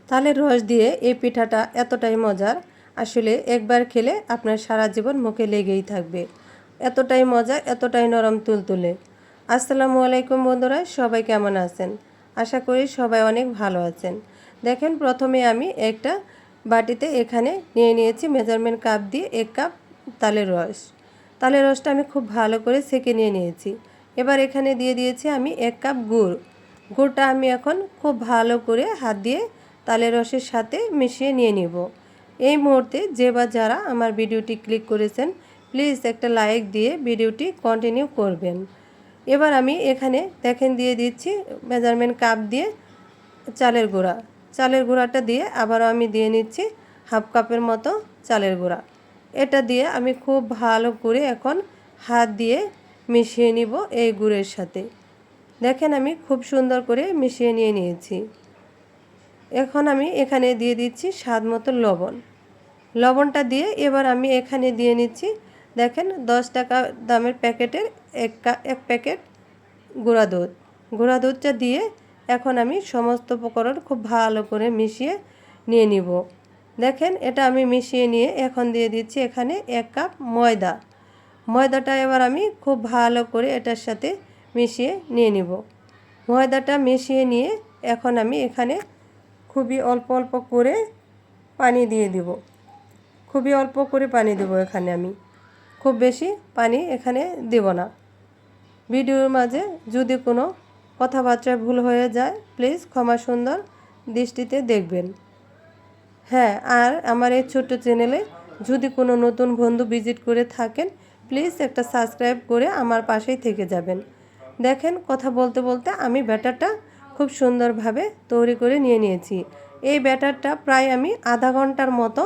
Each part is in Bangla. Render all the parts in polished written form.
তালের রস দিয়ে এই পিঠাটা এতটাই মজার, আসলে একবার খেলে আপনার সারা জীবন মুখে লেগেই থাকবে। এতটাই মজা, এতটাই নরম তুলতুলে। আসসালামু আলাইকুম বন্ধুরা, সবাই কেমন আছেন? আশা করি সবাই অনেক ভালো আছেন। দেখেন, প্রথমে আমি একটা বাটিতে এখানে নিয়ে নিয়েছি মেজারমেন্ট কাপ দিয়ে 1 কাপ তালের রস। তালের রসটা আমি খুব ভালো করে ছেঁকে নিয়ে নিয়েছি। এবার এখানে দিয়ে দিয়েছি আমি 1 কাপ গুড়। গুড়টা আমি এখন খুব ভালো করে হাত দিয়ে তালের রসের সাথে মিশিয়ে নিয়ে নিব। এই মুহূর্তে যে বা যারা আমার ভিডিওটি ক্লিক করেছেন, প্লিজ একটা লাইক দিয়ে ভিডিওটি কন্টিনিউ করবেন। এবার আমি এখানে দেখেন দিয়ে দিচ্ছি মেজারমেন্ট কাপ দিয়ে চালের গুঁড়া। চালের গুঁড়াটা দিয়ে আবারও আমি দিয়ে নিচ্ছি হাফ কাপের মতো চালের গুঁড়া। এটা দিয়ে আমি খুব ভালো করে এখন হাত দিয়ে মিশিয়ে নিব এই গুড়ের সাথে। দেখেন, আমি খুব সুন্দর করে মিশিয়ে নিয়ে নিয়েছি। এখন আমি এখানে দিয়ে দিচ্ছি স্বাদ মতো লবণ। লবণটা দিয়ে এবার আমি এখানে দিয়ে নিচ্ছি, দেখেন 10 টাকা দামের প্যাকেটের এক প্যাকেট গুঁড়া দুধ। গুঁড়া দুধটা দিয়ে এখন আমি সমস্ত উপকরণ খুব ভালো করে মিশিয়ে নিয়ে নিব। দেখেন, এটা আমি মিশিয়ে নিয়ে এখন দিয়ে দিচ্ছি এখানে 1 কাপ ময়দা। ময়দাটা এবার আমি খুব ভালো করে এটার সাথে মিশিয়ে নিয়ে নিব। ময়দাটা মিশিয়ে নিয়ে এখন আমি এখানে খুবই অল্প অল্প করে পানি দিয়ে দিব। খুবই অল্প করে পানি দেব এখানে, আমি খুব বেশি পানি এখানে দেব না। ভিডিওর মাঝে যদি কোনো কথাবার্তায় ভুল হয়ে যায়, প্লিজ ক্ষমা সুন্দর দৃষ্টিতে দেখবেন। হ্যাঁ, আর আমার এই ছোট্ট চ্যানেলে যদি কোনো নতুন বন্ধু ভিজিট করে থাকেন, প্লিজ একটা সাবস্ক্রাইব করে আমার পাশেই থেকে যাবেন। দেখেন, কথা বলতে বলতে আমি ব্যাটারটা খুব সুন্দরভাবে তৈরি করে নিয়ে নিয়েছি। এই ব্যাটারটা প্রায় আমি আধা ঘন্টার মতো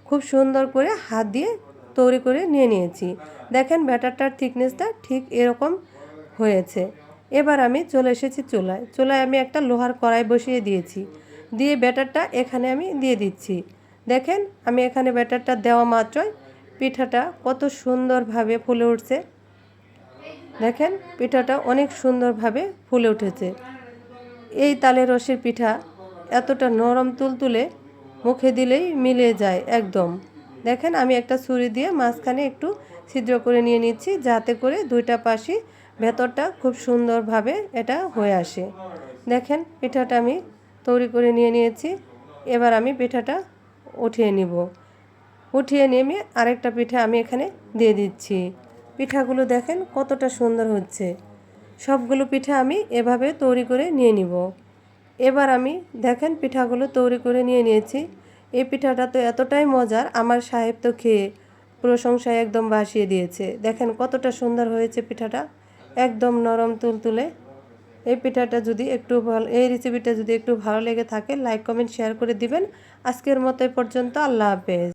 খুব সুন্দর করে হাত দিয়ে তৈরি করে নিয়ে নিয়েছি। দেখেন, ব্যাটারটার থিকনেসটা ঠিক এরকম হয়েছে। এবার আমি চলে এসেছি চুলায়। চুলায় আমি একটা লোহার কড়াই বসিয়ে দিয়েছি। দিয়ে ব্যাটারটা এখানে আমি দিয়ে দিচ্ছি। দেখেন, আমি এখানে ব্যাটারটা দেওয়া মাত্রই পিঠাটা কত সুন্দরভাবে ফুলে উঠছে। দেখেন, পিঠাটা অনেক সুন্দরভাবে ফুলে উঠেছে। এই তালের রসের পিঠা এতটা নরম তুলতুলে, মুখে দিলেই মিলে যায় একদম। দেখেন, আমি একটা ছুরি দিয়ে মাঝখানে একটু ছিদ্র করে নিয়ে নিচ্ছি, যাতে করে দুইটা পাশই ভেতরটা খুব সুন্দরভাবে এটা হয়ে আসে। দেখেন, পিঠাটা আমি তৈরি করে নিয়ে নিয়েছি। এবার আমি পিঠাটা উঠিয়ে নিব। উঠিয়ে নিয়ে আরেকটা পিঠা আমি এখানে দিয়ে দিচ্ছি। পিঠাগুলো দেখেন কতটা সুন্দর হচ্ছে। সবগুলো পিঠা আমি এভাবে তৈরি করে নিয়ে নিব। এবার আমি দেখেন পিঠাগুলো তৈরি করে নিয়ে নিয়েছি। এই পিঠাটা তো এতটাই মজার, আমার সাহেব তো খেয়ে প্রশংসায় একদম ভাসিয়ে দিয়েছে। দেখেন কতটা সুন্দর হয়েছে পিঠাটা, একদম নরম তুলতুলে। এই পিঠাটা যদি একটু ভালো, এই রেসিপিটা যদি একটু ভালো লেগে থাকে, লাইক কমেন্ট শেয়ার করে দিবেন। আজকের মতো এ পর্যন্ত, আল্লাহ হাফেজ।